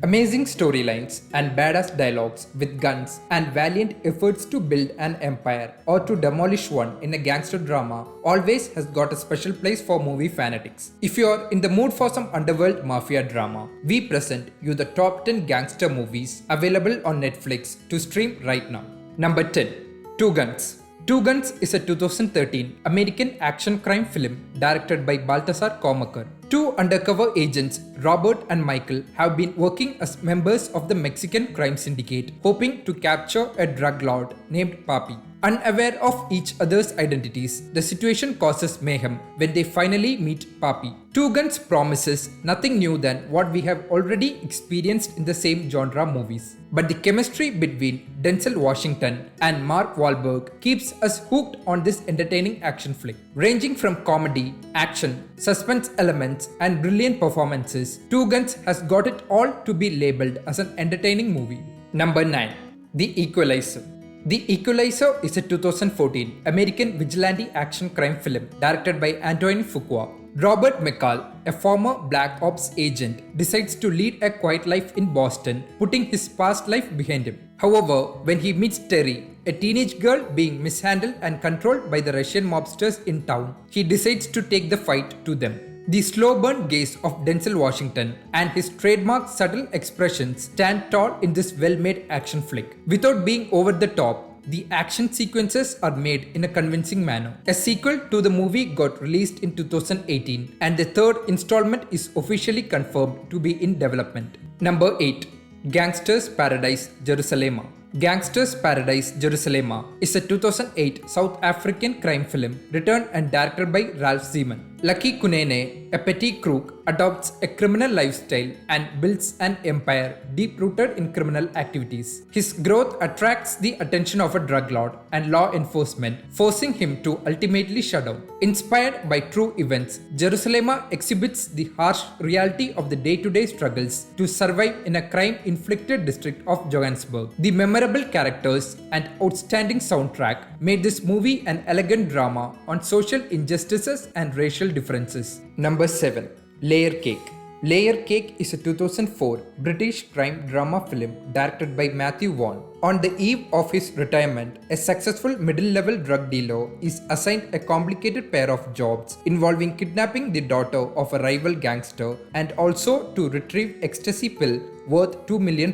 Amazing storylines and badass dialogues with guns and valiant efforts to build an empire or to demolish one in a gangster drama always has got a special place for movie fanatics. If you are in the mood for some underworld mafia drama, we present you the top 10 gangster movies available on Netflix to stream right now. Number 10. Two Guns. Two Guns is a 2013 American action crime film directed by Baltasar Kormaker. Two undercover agents, Robert and Michael, have been working as members of the Mexican crime syndicate, hoping to capture a drug lord named Papi. Unaware of each other's identities, the situation causes mayhem when they finally meet Papi. Two Guns promises nothing new than what we have already experienced in the same genre movies. But the chemistry between Denzel Washington and Mark Wahlberg keeps us hooked on this entertaining action flick. Ranging from comedy, action, suspense elements, and brilliant performances, Two Guns has got it all to be labeled as an entertaining movie. Number 9. The Equalizer. The Equalizer is a 2014 American vigilante action crime film directed by Antoine Fuqua. Robert McCall, a former Black Ops agent, decides to lead a quiet life in Boston, putting his past life behind him. However, when he meets Terry, a teenage girl being mishandled and controlled by the Russian mobsters in town, he decides to take the fight to them. The slow burn gaze of Denzel Washington and his trademark subtle expressions stand tall in this well-made action flick. Without being over the top, the action sequences are made in a convincing manner. A sequel to the movie got released in 2018 and the third installment is officially confirmed to be in development. Number 8. Gangster's Paradise Jerusalem. Gangster's Paradise Jerusalem is a 2008 South African crime film written and directed by Ralph Zeman. Lucky Kunene, a petty crook, adopts a criminal lifestyle and builds an empire deep-rooted in criminal activities. His growth attracts the attention of a drug lord and law enforcement, forcing him to ultimately shut down. Inspired by true events, Jerusalem exhibits the harsh reality of the day-to-day struggles to survive in a crime-inflicted district of Johannesburg. The memorable characters and outstanding soundtrack made this movie an elegant drama on social injustices and racial differences. Number 7. Layer Cake. Layer Cake is a 2004 British crime drama film directed by Matthew Vaughn. On the eve of his retirement, a successful middle-level drug dealer is assigned a complicated pair of jobs involving kidnapping the daughter of a rival gangster and also to retrieve ecstasy pill worth £2 million.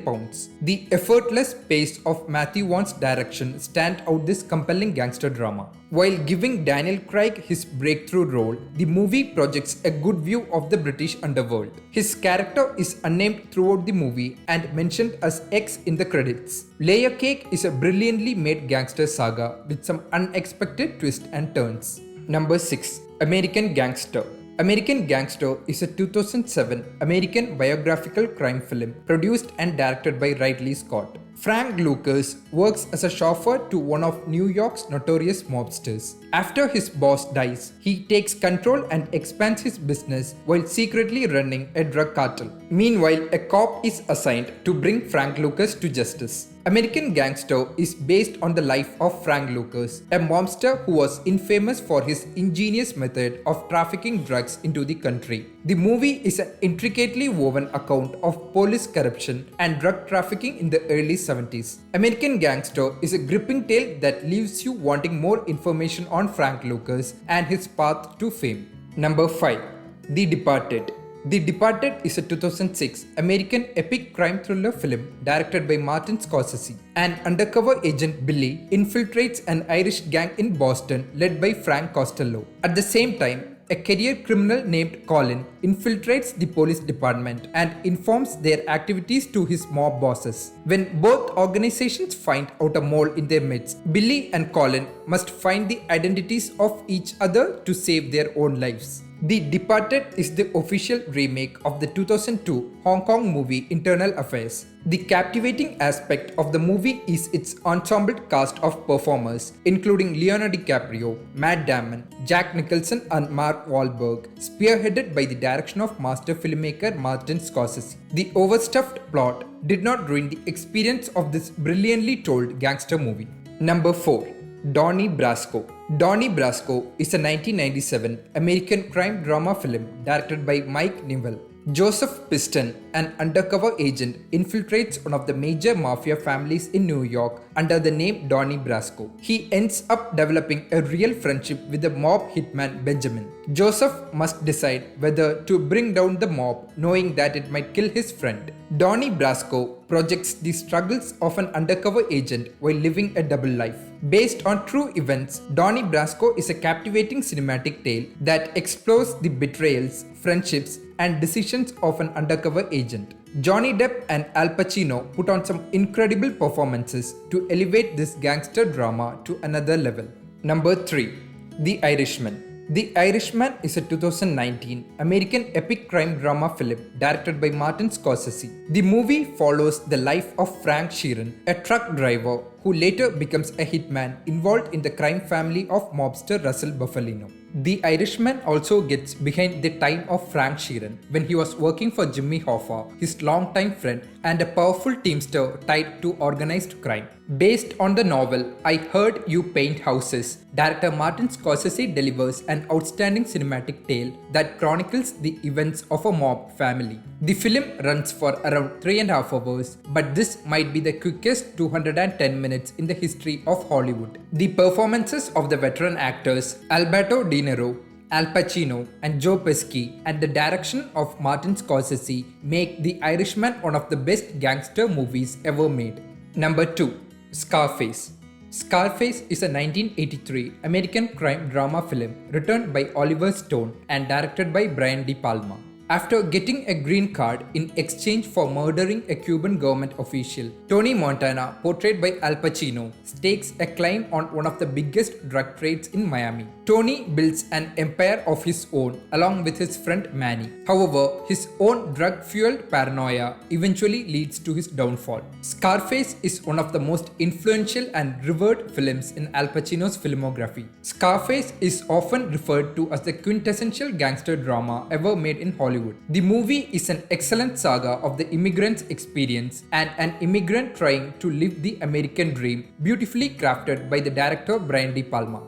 The effortless pace of Matthew Vaughn's direction stand out this compelling gangster drama. While giving Daniel Craig his breakthrough role, the movie projects a good view of the British underworld. His character is unnamed throughout the movie and mentioned as X in the credits. Layer Cake is a brilliantly made gangster saga with some unexpected twists and turns. Number 6. American Gangster. American Gangster is a 2007 American biographical crime film produced and directed by Ridley Scott. Frank Lucas works as a chauffeur to one of New York's notorious mobsters. After his boss dies, he takes control and expands his business while secretly running a drug cartel. Meanwhile, a cop is assigned to bring Frank Lucas to justice. American Gangster is based on the life of Frank Lucas, a mobster who was infamous for his ingenious method of trafficking drugs into the country. The movie is an intricately woven account of police corruption and drug trafficking in the early 70s. American Gangster is a gripping tale that leaves you wanting more information on Frank Lucas and his path to fame. Number 5. The Departed. The Departed is a 2006 American epic crime thriller film directed by Martin Scorsese. An undercover agent Billy infiltrates an Irish gang in Boston led by Frank Costello. At the same time, a career criminal named Colin infiltrates the police department and informs their activities to his mob bosses. When both organizations find out a mole in their midst, Billy and Colin must find the identities of each other to save their own lives. The Departed is the official remake of the 2002 Hong Kong movie Internal Affairs. The captivating aspect of the movie is its ensemble cast of performers, including Leonardo DiCaprio, Matt Damon, Jack Nicholson and Mark Wahlberg, spearheaded by the direction of master filmmaker Martin Scorsese. The overstuffed plot did not ruin the experience of this brilliantly told gangster movie. Number 4. Donnie Brasco. Donnie Brasco is a 1997 American crime drama film directed by Mike Newell. Joseph Piston, an undercover agent, infiltrates one of the major mafia families in New York under the name Donnie Brasco. He ends up developing a real friendship with the mob hitman Benjamin. Joseph must decide whether to bring down the mob, knowing that it might kill his friend. Donnie Brasco projects the struggles of an undercover agent while living a double life. Based on true events, Donnie Brasco is a captivating cinematic tale that explores the betrayals, friendships, and decisions of an undercover agent. Johnny Depp and Al Pacino put on some incredible performances to elevate this gangster drama to another level. Number 3. The Irishman. The Irishman is a 2019 American epic crime drama film directed by Martin Scorsese. The movie follows the life of Frank Sheeran, a truck driver who later becomes a hitman involved in the crime family of mobster Russell Bufalino. The Irishman also gets behind the time of Frank Sheeran when he was working for Jimmy Hoffa, his longtime friend and a powerful teamster tied to organized crime. Based on the novel I Heard You Paint Houses, director Martin Scorsese delivers an outstanding cinematic tale that chronicles the events of a mob family. The film runs for around 3.5 hours, but this might be the quickest 210 minutes in the history of Hollywood. The performances of the veteran actors Alberto De Niro, Al Pacino, and Joe Pesci, and the direction of Martin Scorsese make The Irishman one of the best gangster movies ever made. Number 2. Scarface. Scarface is a 1983 American crime drama film written by Oliver Stone and directed by Brian De Palma. After getting a green card in exchange for murdering a Cuban government official, Tony Montana, portrayed by Al Pacino, stakes a claim on one of the biggest drug trades in Miami. Tony builds an empire of his own along with his friend Manny. However, his own drug-fueled paranoia eventually leads to his downfall. Scarface is one of the most influential and revered films in Al Pacino's filmography. Scarface is often referred to as the quintessential gangster drama ever made in Hollywood. The movie is an excellent saga of the immigrant's experience and an immigrant trying to live the American dream, beautifully crafted by the director Brian De Palma.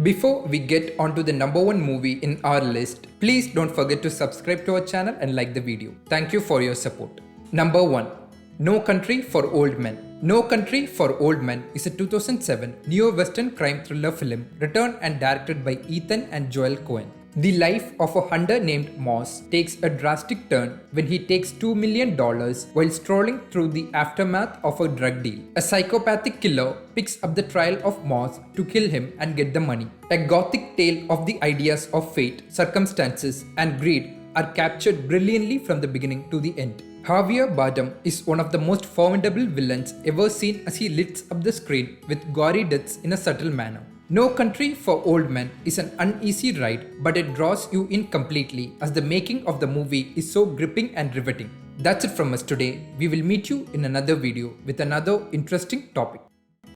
Before we get onto the number 1 movie in our list, please don't forget to subscribe to our channel and like the video. Thank you for your support. Number 1. No Country for Old Men. No Country for Old Men is a 2007 neo-western crime thriller film written and directed by Ethan and Joel Coen. The life of a hunter named Moss takes a drastic turn when he takes $2 million while strolling through the aftermath of a drug deal. A psychopathic killer picks up the trail of Moss to kill him and get the money. A gothic tale of the ideas of fate, circumstances, and greed are captured brilliantly from the beginning to the end. Javier Bardem is one of the most formidable villains ever seen as he lights up the screen with gory deaths in a subtle manner. No Country for Old Men is an uneasy ride, but it draws you in completely as the making of the movie is so gripping and riveting. That's it from us today. We will meet you in another video with another interesting topic.